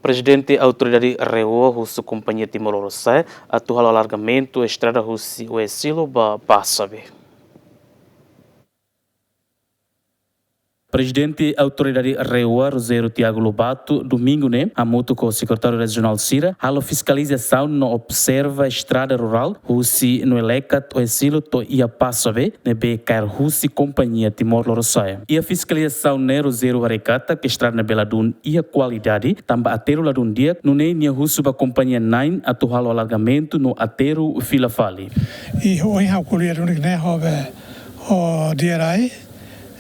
Prezidente Autoridade RAEOA, husu Kompania Timor Lorosa'e, atual alargamentu estrada husi Oesilo ba Pasabe. Prezidente Autoridade RAEOA, Roseiro Tiago Lobato, domingo, a moto com o secretário regional Cira, a fiscalização não observa a estrada rural, husi no elecat Oesilo to ia Pasabe, nebe cair husi Kompania Timor Lorosa'e. E a fiscalização Roseiro Varecata, que estrada na Beladun e a qualidade, também atero ladun dia, no nia husu ba Kompania 9, atual alargamento no atero fila fali. E hoje a colher o DRAE,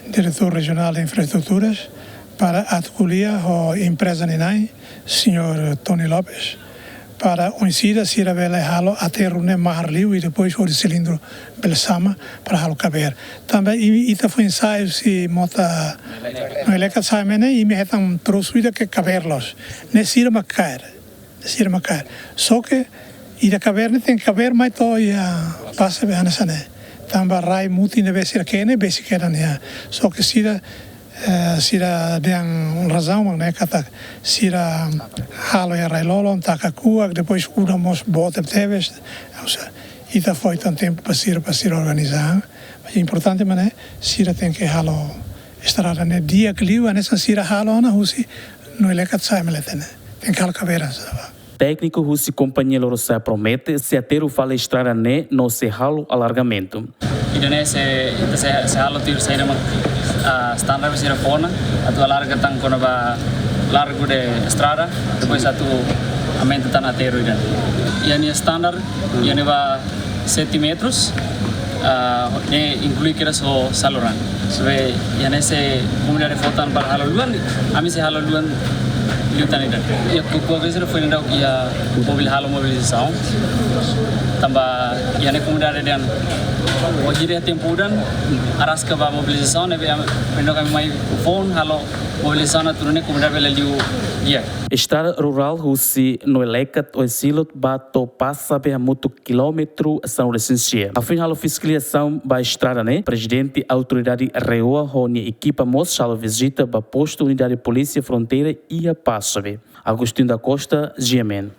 Diretor Regional de Infraestruturas, para acolher a empresa Ninai, Sr. Tony Lopes, para Oesilo se revela halo até o Marliu e depois o cilindro Belsama para halo caber. Também isso foi ensaio se mota no eleca sai mene e me hetam trouxe que caberlos. Nesse irma cair. Só que ida caber tem que caber mais to ia passa bem nessa né. Também rai muito ainda ser kene basic era né. Só que sira den razão né kata sira halo ya rai lolo taka kuak depois udamos bota teves. Ita foi tanto tempo para ser organizar. Mas é importante mas né sira tem que halo estrada né dia que liu nessa sira halo na husi no elecat sai melete né. Tem que halo caber Técnico husi Kompania Lorosa'e promete se atero fala estrada ne no se halo alargamento. Idane se halo tir sai nama standar visira fona atu alarga tang kono ba largo de estrada depois atu aumenta tan atero idan. Yani standar yani ba 7 metros ne inclui kira so saluran. So yani se comunidade fotan para halo luan ami se halo luan liutan idan. Ya kukuagresira foi nda ia mobil halo mobilização tambah yani comunidade dan hoje dia tempo dan aras ke ba mobilização ne bendo kami mai phone halo mobilização turune comunidade liu dia. Estrada rural husi no elecat Oesilo bato Pasabe a muito quilômetro são licencia. Afinal a fiscalização ba estrada Prezidente Autoridade RAEOA honi equipa mostra visita ba posto unidade polícia fronteira e a Pasabe. Agostinho da Costa, GMN.